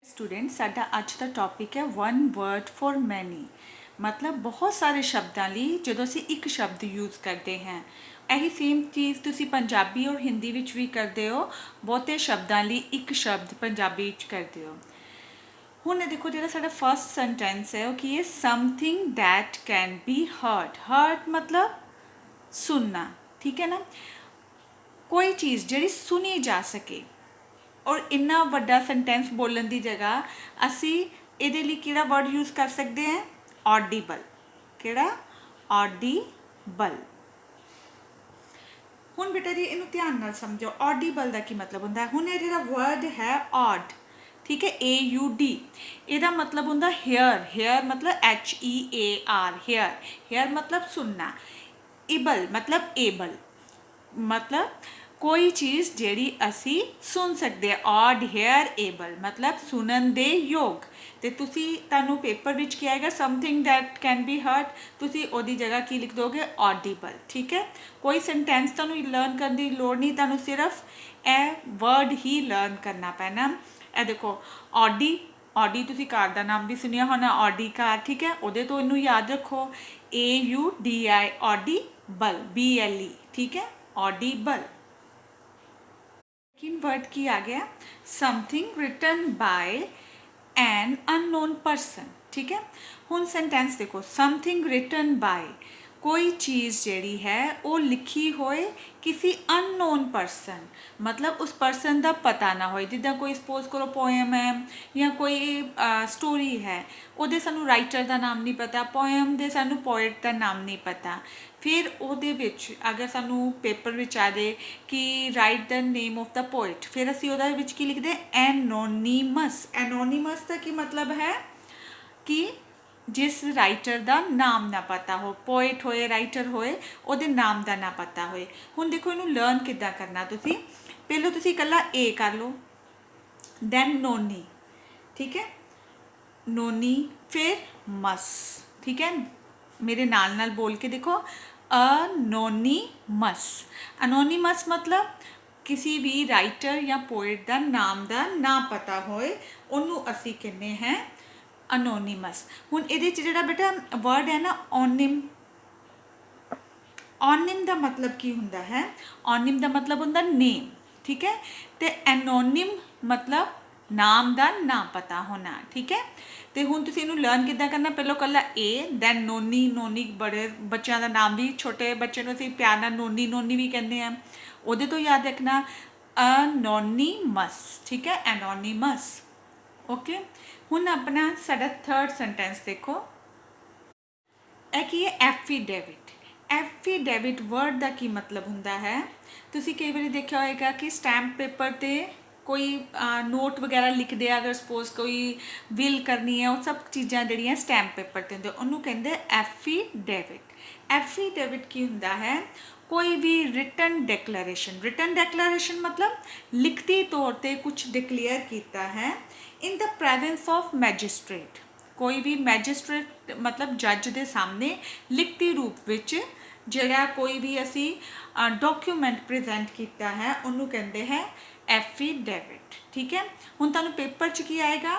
Student साडा अज का topic है वन वर्ड फॉर मैनी। मतलब बहुत सारे शब्दों ਲਈ ਜਦੋਂ ਅਸੀਂ ਇੱਕ ਸ਼ਬਦ ਯੂਜ਼ ਕਰਦੇ ਹਾਂ। ਇਹੀ ਸੇਮ ਚੀਜ਼ ਤੁਸੀਂ ਪੰਜਾਬੀ ਔਰ ਹਿੰਦੀ ਵਿੱਚ ਵੀ ਕਰਦੇ ਹੋ। ਬਹੁਤੇ ਸ਼ਬਦਾਂ ਲਈ ਇੱਕ ਸ਼ਬਦ ਪੰਜਾਬੀ ਵਿੱਚ ਕਰਦੇ ਹੋ। ਹੁਣ ਇਹ ਦੇਖੋ ਜਿਹੜਾ ਸਾਡਾ ਫਸਟ ਸੈਂਟੈਂਸ ਹੈ ਉਹ ਕੀ ਹੈ, something that can be heard. Heard मतलब सुनना, ठीक है ना। कोई चीज़ ਜਿਹੜੀ ਸੁਣੀ ਜਾ ਸਕੇ। और इन्ना वड्डा सेंटेंस बोलने की जगह असी इहदे लई किहड़ा वर्ड यूज़ कर सकते हैं, ऑडिबल। किहड़ा, ऑडिबल। हुण बेटा जी इनू ध्यान नाल समझो, ऑडिबल का की मतलब हुंदा है। हुण ये जिहड़ा वर्ड है ऑड, ठीक है, AUD, इहदा मतलब हुंदा हेयर। हेयर मतलब HEAR, हेयर। हेयर मतलब सुनना। इबल मतलब एबल, मतलब कोई चीज़ जिहड़ी असी सुन सकते हैं। ऑड हेयर एबल मतलब सुनन दे योग। तो तुसी तुहानू पेपर विच क्या आएगा, something that can be heard, तुसी ओदी जगह की लिख दोगे, ऑडिबल। ठीक है, कोई सेंटेंस तुहानू लर्न करने की लोड़ नहीं, तुहानू सिर्फ ए वर्ड ही लर्न करना पैना। ए देखो ऑडी, ऑडी तुसी कार का नाम भी सुनिया होना, ऑडी कार। ठीक है, उहदे तो इनू याद रखो, AUDI, ऑडिबल, BLE। ठीक है, ऑडिबल। लेकिन वर्ड की आ गया, something written by an unknown person. ठीक है, हुण सेंटेंस देखो, समथिंग रिटन बाय, कोई चीज़ जिहड़ी है वो लिखी होए किसी अननोन पर्सन, मतलब उस पर्सन का पता ना हो। जिदा कोई सपोज करो पोएम है या कोई स्टोरी है, उहदे सानू राइटर का नाम नहीं पता, पोएम दे सानू पोएट का नाम नहीं पता। फिर उहदे विच अगर सानू पेपर विच आ जाए कि right the name of the poet, फिर असी उहदे विच की लिखदे, एनोनीमस। एनोनीमस का की मतलब है कि जिस राइटर का नाम ना पता हो, पोएट होए राइटर होए, उहदे नाम का ना पता होए। हुण देखो इनू लर्न किद्दां करना, तुसी पहलों तुसी कल्ला ए कर लो, दैन नोनी। ठीक है, नोनी, फिर मस। ठीक है, मेरे नाल नाल बोल के देखो, अनोनीमस। अनोनीमस मतलब किसी भी राइटर या पोएट का नाम का ना पता होए, उन्होंने असी कहने हैं अनोनीमस। हुण इहदे च जिहड़ा बेटा वर्ड है ना, ओनिम। ओनिम का मतलब की हुंदा है, ओनिम का मतलब हुंदा नेम। ठीक है, तो एनोनिम मतलब नाम का ना पता होना। ठीक है, तो हुण तुसीं इहनूं लर्न किद्दां करना, पहलों कल्ला ए, दैन नोनी। नोनी बड़े बच्चों का नाम भी, छोटे बच्चे नूं असीं प्यार नाल नोनी नोनी भी कहते हैं, उहदे तो याद रखना अनोनीमस। ठीक है, एनोनीमस। ओके, हुण अपना साडा थर्ड सेंटेंस देखो, यह की है, एफीडेविट। एफीडेविट वर्ड का की मतलब हुंदा है, तुसीं कई बार देखा होएगा कि स्टैंप पेपर ते कोई नोट वगैरह लिखते, अगर सपोज कोई विल करनी है, वो सब चीज़ां जिहड़ियां स्टैंप पेपर ते हुंदे, उहनूं कहंदे एफीडेविट। एफीडेविट की हुंदा है, कोई भी रिटन डिक्लेरेशन। रिटन डिक्लेरेशन मतलब लिखती तौर पर कुछ डिक्लेयर किया है इन द प्रेजेंस ऑफ मैजिस्ट्रेट। कोई भी मैजिस्ट्रेट मतलब जज के सामने लिखती रूप विच जिहड़ा कोई भी असी डॉक्यूमेंट प्रेजेंट किया है, उन्होंने कहते हैं एफीडेविट। ठीक है, हुण तुहानूं पेपर च की आएगा,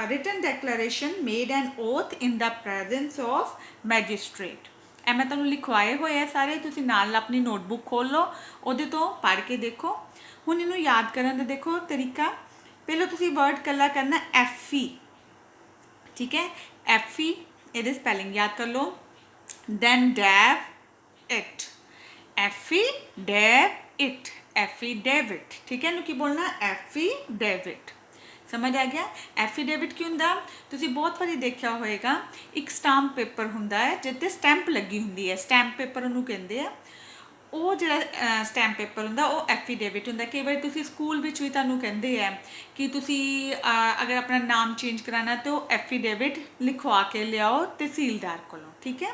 written declaration made on oath in the presence of magistrate. ए मैं तुहानूं लिखवाए हुए है सारे, तुसीं नाल अपनी नोटबुक खोल लो, उहदे तो पढ़ के देखो। हुण इहनूं याद करन दा देखो तरीका, पहलों तुसीं वर्ड कल्ला करना एफी। ठीक है, एफी, ये स्पैलिंग याद कर लो, then dave it, affi dave it, affidavit. ठीक है, की बोलना, एफीडेविट। समझ आ गया। एफीडेविट की हुंदा, तुसीं बहुत बारी देखा होएगा, एक स्टांप पेपर हुंदा है जिते स्टैंप लगी हुंदी है, स्टैंप पेपर उन्होंने कहते हैं। वो जिहड़ा स्टैंप पेपर हुंदा वो एफीडेविट हुंदा। कई बार तुसीं स्कूल विच भी तुहानूं कहंदे हैं कि तुसीं अगर अपना नाम चेंज कराना तो एफीडेविट लिखवा के लियाओ तहसीलदार कोलों। ठीक है,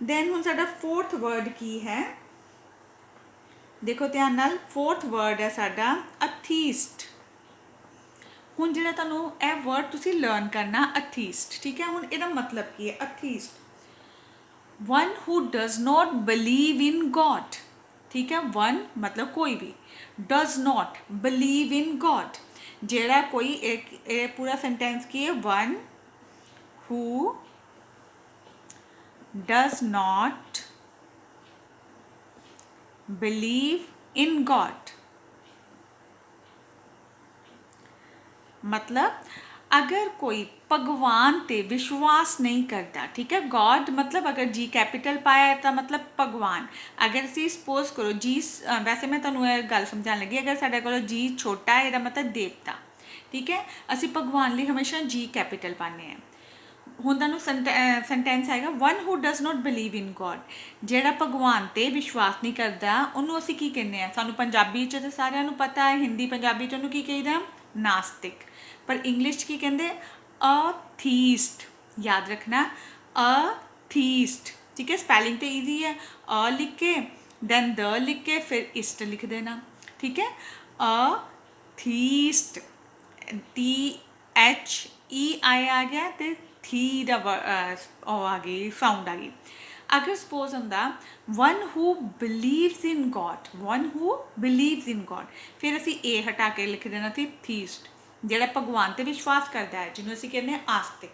दैन हुण साडा फोर्थ वर्ड की है, देखो ध्यान नाल, फोर्थ वर्ड है साडा अथीस्ट। हुण जिहड़ा तुहानूं यह वर्ड तुसीं लर्न करना, अथीस्ट। ठीक है, हुण इहदा मतलब की है, atheist, one who does not believe in God. ठीक है, वन मतलब कोई भी, does not believe in God, जेड़ा कोई एक पूरा सेंटेंस की है, one who does not believe in God, मतलब अगर कोई भगवान ते विश्वास नहीं करता, ठीक है, गॉड मतलब अगर जी कैपिटल पाया है तो मतलब भगवान। अगर असी सपोज करो जी, वैसे मैं तुहानूं यह गल समझाने लगी, अगर साडे कोल जी छोटा है इसका मतलब देवता, ठीक है, असी भगवान लिए हमेशा जी कैपिटल पाने हैं। हुण तुहानूं सेंटेंस आएगा one who does not believe in God, जेड़ा भगवान ते विश्वास नहीं करता उन्होंने असी की कहने हैं, सानूं पंजाबी च तो सारिआं नूं पता है, हिंदी पंजाबी च उन्होंने की कहीदा, नास्तिक, पर इंग्लिश की कहते अथीस्ट, याद रखना अथीस्ट, ठीक है। स्पैलिंग तो ईजी है, अ लिख के दैन द लिख के फिर इस्ट लिख देना, ठीक है। अथीस्ट, THEI आ गया तो थी दा आ गई, साउंड आ गई। अगर सपोज होंदा one who believes in God, one who believes in God, फिर असी ए हटा के लिख देना थी थीस्ट, ਜਿਹੜਾ भगवान ते विश्वास करता है, जिन्होंने असीं कहने आस्तिक,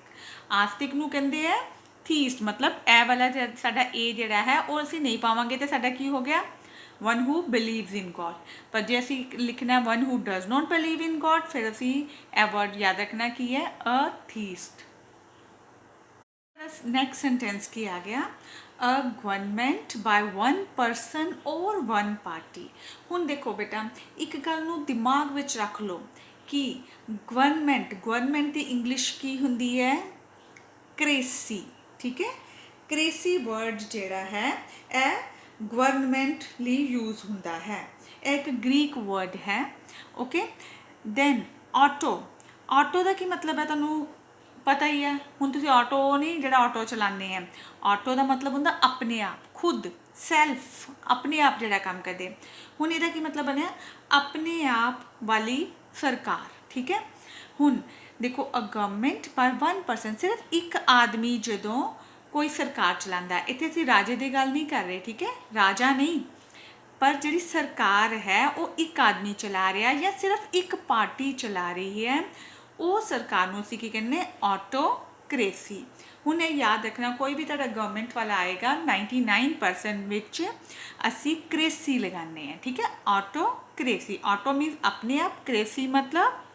आस्तिक नूं कहंदे है थीस्ट, मतलब ए वाला साडा ए जिहड़ा है वो असीं नहीं पावांगे तो साडा की हो गया, one who believes in God. पर जे असीं लिखना one who does not believe in God, फिर असीं ए वर्ड याद रखना की है अथीस्ट। नेक्स्ट सेंटेंस की आ गया, a government by one person और वन पार्टी। हुण देखो बेटा एक गल नूं दिमाग विच रख लो कि गवर्नमेंट की इंग्लिश की हुंदी है क्रेसी, ठीक है। क्रेसी वर्ड जिहड़ा है यह गवर्नमेंट लिए यूज़ हुंदा है, एक ग्रीक वर्ड है, ओके। दैन ऑटो, ऑटो का की मतलब है तुहानूं पता ही है, हुण तुसीं ऑटो नहीं जिहड़ा ऑटो चलाने हैं, ऑटो का मतलब हुंदा अपने आप, खुद, सैल्फ, अपने आप जिहड़ा काम करदे। हुण इहदा की मतलब बनिया अपने आप वाली सरकार, ठीक है। हुण देखो a government by one person, सिर्फ एक आदमी जदों कोई सरकार चलांदा है, इत्थे असीं राजे की गल नहीं कर रहे, ठीक है, राजा नहीं, पर जिहड़ी सरकार है वो एक आदमी चला रहा या सिर्फ एक पार्टी चला रही है, वो सरकार नूं असीं की कहने ऑटोक्रेसी। हुण ये याद रखना कोई भी तुहाडा गवर्नमेंट वाला आएगा 99% विच असीं क्रेसी लगाने हैं, ठीक है, ऑटोक्रेसी, ऑटो मीन्स अपने आप, क्रेसी मतलब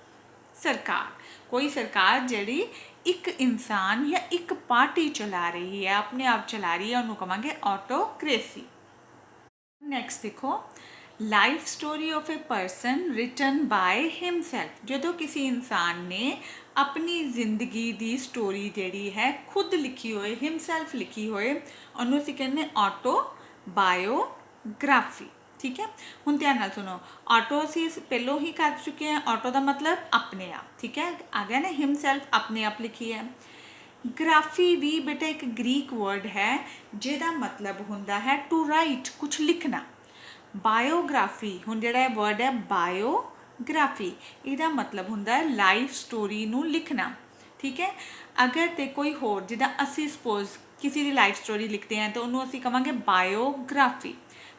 सरकार, कोई सरकार जिहड़ी एक इंसान या एक पार्टी चला रही है, अपने आप चला रही है, उन्होंने कहांगे ऑटोक्रेसी। नैक्सट देखो, life story of a person written by himself, जो किसी इंसान ने अपनी जिंदगी की स्टोरी जिहड़ी है खुद लिखी होए, हिमसैल्फ लिखी होए, उन्होंने असीं कहने ऑटोबायोग्राफी, ठीक है। हुण ध्यान नाल सुनो, ऑटो असीं पहलों ही कर चुके हैं, ऑटो का मतलब अपने आप, ठीक है, आ गया ना, हिमसैल्फ अपने आप लिखी है। ग्राफी भी बेटा एक ग्रीक वर्ड है जिहदा मतलब हुंदा है टू राइट, कुछ लिखना। बायोग्राफी हुण जिहड़ा वर्ड है बायोग्राफी, इहदा मतलब हुंदा है लाइफ स्टोरी नूं लिखना, ठीक है। अगर ते कोई होर जिद्दां असीं सपोज किसी की लाइफ स्टोरी लिखते हैं तो उन्होंने असीं कहांगे बायोग्राफी,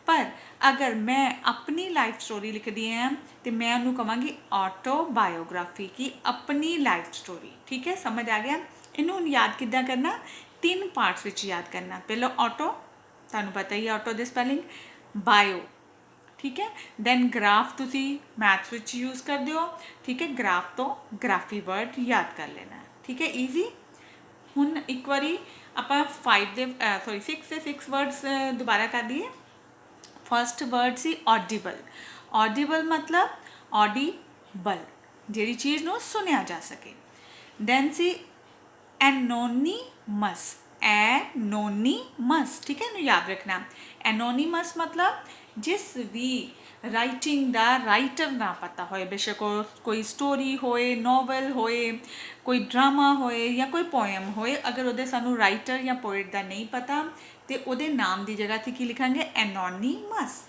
पर अगर मैं अपनी लाइफ स्टोरी लिखती हैं तो मैं उन्होंने कहांगी ऑटोबायोग्राफी की अपनी लाइफ स्टोरी, ठीक है, समझ आ गया। इनू याद किद्दां करना, 3 पार्ट्स विच याद करना, पहले ऑटो, तुहानूं पता ही है ऑटो दी स्पैलिंग, बायो, ठीक है, दैन ग्राफ तुसी मैथ्स विच यूज़ करते हो, ठीक है, ग्राफ तो ग्राफी वर्ड याद कर लेना, ठीक है, ईजी। हुण एक बारी आपां 6 से 6 वर्ड्स दोबारा कर दिए। फर्स्ट वर्ड सी ऑडिबल, ऑडिबल मतलब ऑडिबल, जिहड़ी चीज़ नूं सुनिया जा सके। दैन सी एनोनीमस, एनोनीमस, ठीक है, इन्हूं याद रखना। एनोनीमस मतलब जिस भी राइटिंग दा राइटर ना पता होए, बेशक कोई स्टोरी होए, नॉवल होए, कोई ड्रामा होए या कोई पोएम होए, अगर उहदे सानूं राइटर या पोएट दा नहीं पता तो उहदे नाम की जगह ते की लिखांगे एनोनीमस।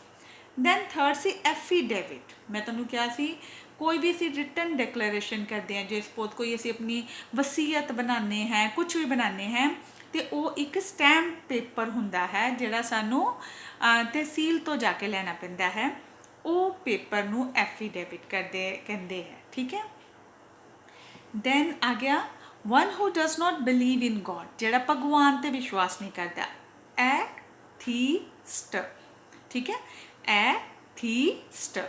दैन थर्ड सी एफीडेविट, मैं तुहानूं कहा सी कोई भी असीं रिटन डिक्लेरेशन करते हैं, जो सपोज कोई असीं अपनी वसीयत बनाने हैं, कुछ भी बनाने हैं, तो वो एक स्टैंप पेपर हुंदा है जिहड़ा सानूं तहसील तो जाके लैना पैंदा है, वो पेपर नूं एफीडेविट कहंदे हैं, ठीक है। दैन आ गया one who does not believe in God, जिहड़ा भगवान ते विश्वास नहीं करता, एथीस्ट, ठीक है, atheist.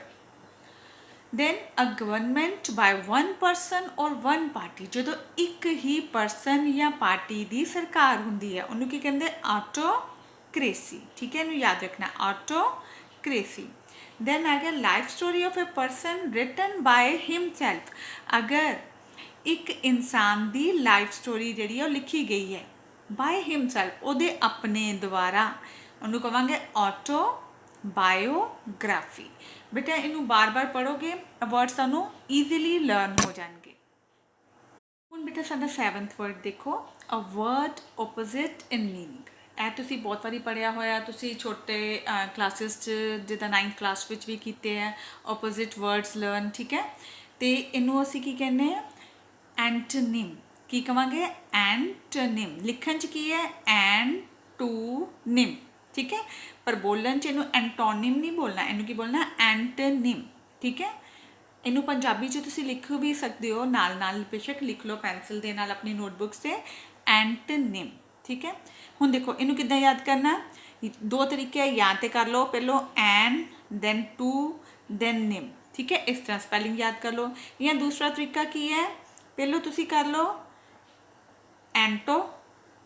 then a government by one person or one party, ਜਦੋਂ ਇੱਕ ਹੀ ਪਰਸਨ ਜਾਂ ਪਾਰਟੀ ਦੀ ਸਰਕਾਰ ਹੁੰਦੀ ਹੈ ਉਹਨੂੰ ਕੀ ਕਹਿੰਦੇ, ਆਟੋਕ੍ਰੇਸੀ, ਠੀਕ ਹੈ, ਇਹਨੂੰ ਯਾਦ ਰੱਖਣਾ, ਆਟੋਕ੍ਰੇਸੀ। then ਆ ਗਿਆ life story of a person written by himself, ਅਗਰ ਇੱਕ ਇਨਸਾਨ ਦੀ ਲਾਈਫ ਸਟੋਰੀ ਜਿਹੜੀ ਉਹ ਲਿਖੀ ਗਈ ਹੈ ਬਾਏ ਹਿਮਸੈਲਫ, ਉਹਦੇ ਆਪਣੇ ਦੁਆਰਾ, ਉਹਨੂੰ ਕਹਾਂਗੇ ਆਟੋ ਬਾਇਓਗ੍ਰਾਫੀ। बेटा इनू बार बार पढ़ोगे वर्ड सानू ईजीली लर्न हो जाएंगे। हुण बेटा साडा 7th वर्ड देखो, a word opposite in meaning. ਇਹ ਤੁਸੀਂ ਬਹੁਤ ਵਾਰੀ ਪੜ੍ਹਿਆ ਹੋਇਆ, ਤੁਸੀਂ ਛੋਟੇ ਕਲਾਸਿਸ 'ਚ ਜਿੱਦਾਂ 9th ਕਲਾਸ ਵਿੱਚ ਵੀ ਕੀਤੇ ਹੈ ਓਪੋਜ਼ਿਟ ਵਰਡਸ ਲਰਨ, ਠੀਕ ਹੈ। ਅਤੇ ਇਹਨੂੰ ਅਸੀਂ ਕੀ ਕਹਿੰਦੇ ਹਾਂ, ਐਂਟੋਨਿਮ। ਕੀ ਕਹਾਂਗੇ, ਐਂਟੋਨਿਮ। ਲਿਖਣ 'ਚ ਕੀ ਹੈ, ਐਂਟੋਨਿਮ, ठीक है, पर बोलन च इनू एंटोनिम नहीं बोलना, इनू की बोलना, एंटोनिम, ठीक है। इनू पंजाबी च तुसी लिख भी सकते हो, नाल नाल बेशक लिख लो पेंसिल दे नाल अपनी नोटबुक से, एंटोनिम, ठीक है। हुण देखो इनू किद्दां याद करना, दो तरीके है, या तो कर लो पहलो एन दैन टू दैन निम, ठीक है, इस तरह स्पैलिंग याद कर लो। या दूसरा तरीका की है, पहलो तुसी कर लो एंटो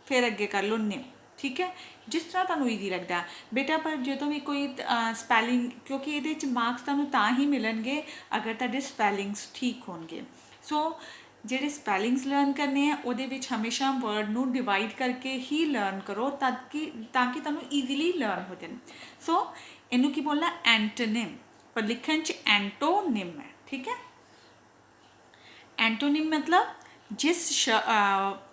फिर अगे कर लो निम, ठीक है, जिस तरह तुहानूं ईजी लगता बेटा। पर जो भी कोई स्पैलिंग, क्योंकि ये मार्क्स तुहानूं तां ही मिलणगे अगर तुहाडे स्पैलिंग्स ठीक होणगे। सो ਜਿਹੜੇ स्पैलिंग्स लर्न करने हैं ਉਹਦੇ ਵਿੱਚ हमेशा वर्ड ਨੂੰ डिवाइड करके ही लर्न करो ताकि ਤੁਹਾਨੂੰ ईजीली लर्न हो जाए। सो ਇਹਨੂੰ ਕੀ बोलना, एंटोनिम, पर लिखण च एंटोनिम है, ठीक है। एंटोनिम मतलब जिस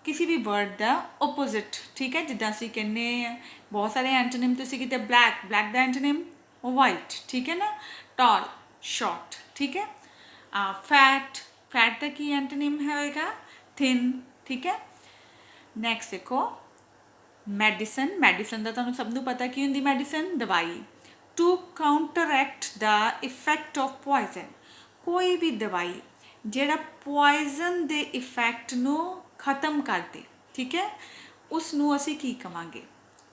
किसी भी वर्ड का ओपोजिट, ठीक है, जिदा असीं कहने बहुत सारे एंटोनिम तुसीं किते ब्लैक, ब्लैक का एंटोनिम वाइट, ठीक है ना, टॉल, शॉर्ट, ठीक है। फैट, फैट का की एंटोनिम होएगा, थिन, ठीक है। नैक्सट देखो मैडिसन, मैडिसन का तुहानूं सब नूं पता की हुंदी, मैडिसन दवाई। To counteract the effect of poison, कोई भी दवाई ਜਿਹੜਾ ਪੋਇਜ਼ਨ ਦੇ ਇਫੈਕਟ ਨੂੰ ਖਤਮ ਕਰ ਦੇ, ਠੀਕ ਹੈ, ਉਸ ਨੂੰ ਅਸੀਂ ਕੀ ਕਵਾਂਗੇ,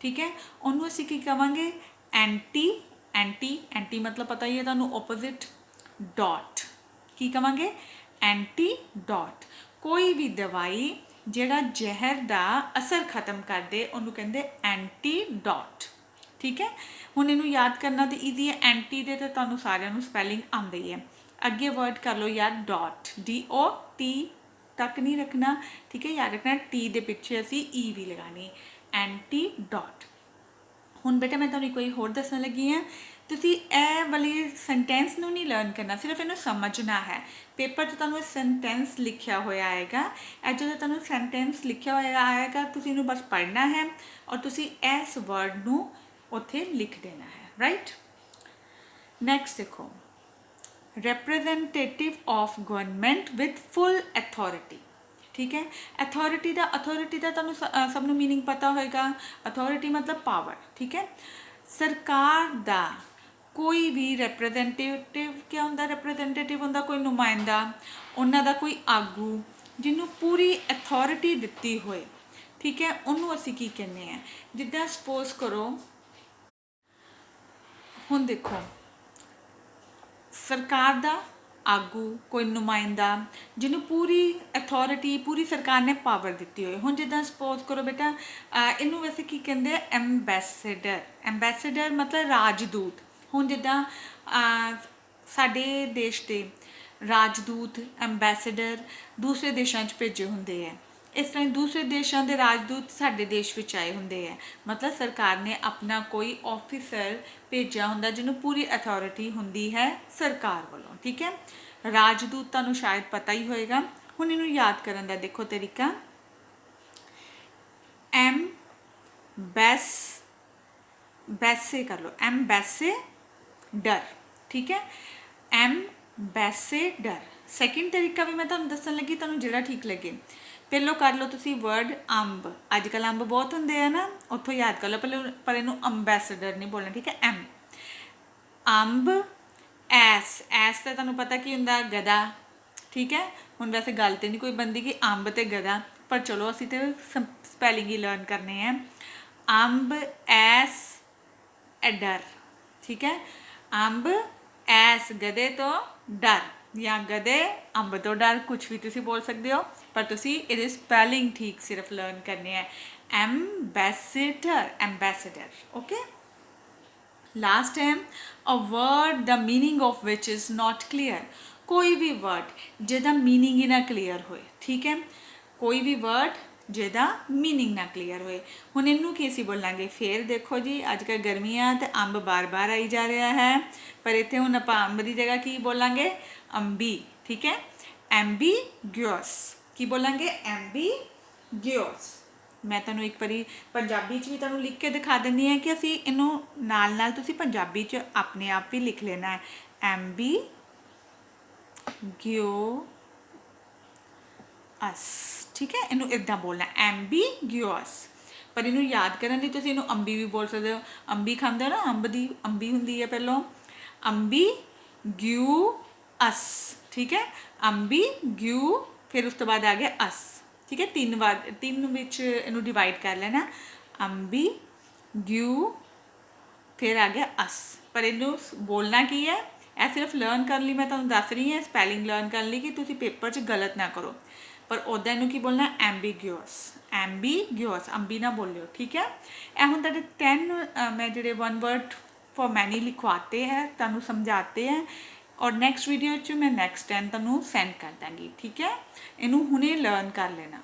ਠੀਕ ਹੈ, ਉਹਨੂੰ ਅਸੀਂ ਕੀ ਕਵਾਂਗੇ, ਐਂਟੀ, ਐਂਟੀ, ਐਂਟੀ ਮਤਲਬ ਪਤਾ ਹੀ ਹੈ ਤੁਹਾਨੂੰ, ਓਪੋਜ਼ਿਟ, ਡਾਟ, ਕੀ ਕਵਾਂਗੇ, ਐਂਟੀਡੋਟ। ਕੋਈ ਵੀ ਦਵਾਈ ਜਿਹੜਾ ਜ਼ਹਿਰ ਦਾ ਅਸਰ ਖਤਮ ਕਰ ਦੇ ਉਹਨੂੰ ਕਹਿੰਦੇ ਐਂਟੀਡੋਟ, ਠੀਕ ਹੈ। ਹੁਣ ਇਹਨੂੰ ਯਾਦ ਕਰਨਾ ਤਾਂ ਈਜ਼ੀ ਹੈ, ਐਂਟੀ ਦੇ ਤਾਂ ਤੁਹਾਨੂੰ ਸਾਰਿਆਂ ਨੂੰ ਸਪੈਲਿੰਗ ਆਉਂਦੀ ਹੈ। अगे वर्ड कर लो यार डॉट, DOT तक नहीं रखना, ठीक है, याद रखना टी के पिछे असी ई भी लगानी, एंटीडोट। हुण बेटा मैं तुहानूं कोई होर दस्सण लगी हाँ, तुसीं ए वाली सेंटेंस नूं नहीं लर्न करना, सिर्फ इन्हूं समझना है। पेपर 'च तुहानूं सेंटेंस लिखिया होया आएगा, जो तुहानूं सेंटेंस लिखिया होया आएगा तुसीं इहनूं बस पढ़ना है और तुसीं इस वर्ड नूं उत्थे लिख देना है, राइट। नैक्सट देखो representative of government with full authority, ठीक है। अथॉरिटी का तुहानूं सब नूं मीनिंग पता होएगा, अथॉरिटी मतलब पावर, ठीक है। सरकार दा कोई भी रिप्रजेंटेटिव क्या हुंदा, रिप्रजेंटेटिव हुंदा कोई नुमाइंदा, उन्हां दा कोई आगू जिन्हों पूरी अथॉरिटी दिती होए, ठीक है, उन्होंने असी की कहने हैं। जिद्दां सपोज करो हुण देखो सरकार दा आगू कोई नुमाइंदा जिन्हों पूरी अथॉरिटी, पूरी सरकार ने पावर दी हो। हुण जिद्दां सपोज करो बेटा इनू वैसे की कहते हैं, एंबैसडर, एंबैसडर मतलब राजदूत। हुण जिद्दां साडे देश के राजदूत, एंबैसडर दूसरे देशों भेजे होंदे है, इस तरह दूसरे देशों के राजदूत साडे देश में आए होंदे है, मतलब सरकार ने अपना कोई ऑफिसर भेजा होंदा जिन्हों पूरी अथॉरिटी होंदी है सरकार वालों, ठीक है। राजदूत तुहानूं शायद पता ही होएगा। हुण इहनूं याद करन दा देखो तरीका, बैसे कर लो, एम्बैसेडर, ठीक है, एम्बैसेडर। सैकेंड तरीका भी मैं तुहानूं दस्सण लगी, तुहानूं जिहड़ा ठीक लगे। पहलो कर लो तुसी वर्ड अंब, अजकल अंब बहुत होंगे है ना, उत्थों याद कर लो पहले, पर इनू अंबैसडर नहीं बोलना, ठीक है। एम अंब, ऐस, ऐस तो तुहानूं पता की हुंदा, गधा, ठीक है, ਹੁਣ ਵੈਸੇ ਗੱਲ ਤੇ ਨਹੀਂ ਕੋਈ ਬੰਦੀ कि अंब ते गधा, पर चलो ਅਸੀਂ ਤੇ स्पैलिंग ही लर्न करने हैं। अंब एस एडर, ठीक है। अंब एस गधे तो डर, या गधे अंब तो डर, कुछ भी तुसी बोल सकते हो, पर तुसी इहदे स्पैलिंग ठीक सिर्फ लर्न करने हैं। Ambassador, ambassador, okay. लास्ट है a word the meaning of which is not clear. कोई भी वर्ड जिहदा मीनिंग ही ना क्लीयर होए, ठीक है। कोई भी वर्ड जिहदा मीनिंग ना क्लीयर होए। हुण इनू की असीं बोलांगे, फिर देखो जी अजकल गर्मियां ते अंब बार बार आई जा रहा है, पर इत्थे हुण आपां अंब दी जगह की बोलांगे, अंबी, ठीक है। एम्बीग्यूअस की बोलांगे, एम्बीग्यूअस। मैं तुहानूं एक बारी पंजाबी च भी तुहानूं लिख के दिखा दिंदी हां कि असीं इनू नाल नाल तुसीं पंजाबी च अपने आप भी लिख लेना है। एम्बीग्यूअस, ठीक है। इनू इदां बोलना एम्बीग्यूअस, पर इनू याद करने लई तुसीं इनू अंबी भी बोल सकते हो। अंबी खांदे हो ना, अंब दी अंबी हुंदी है पहलों, अंबीग्यूअस, ठीक है। अंबीग्यू, फिर उस तो बाद आ गया अस, ठीक है। तीन विच इनू डिवाइड कर लेना, अंबीग्यू, फिर आ गया अस। पर इनू बोलना की है, यह सिर्फ लर्न करने लई मैं तुहानूं दस रही हां, स्पैलिंग लर्न करने लई कि तुसीं पेपर च गलत ना करो। पर उदा इनू की बोलना, एम्बीग्यूअस, एम्बीग्यूअस, अंबी ना बोलियो, ठीक है। ए हुण तुहाडे 10 मैं जिहड़े वन वर्ड फॉर मैनी लिखवाते हैं, तुहानूं समझाते हैं, और नैक्सट वीडियो च मैं नैक्सट 10 तुहानूं सेंड कर देंगी, ठीक है। इनू हुणे लर्न कर लेना।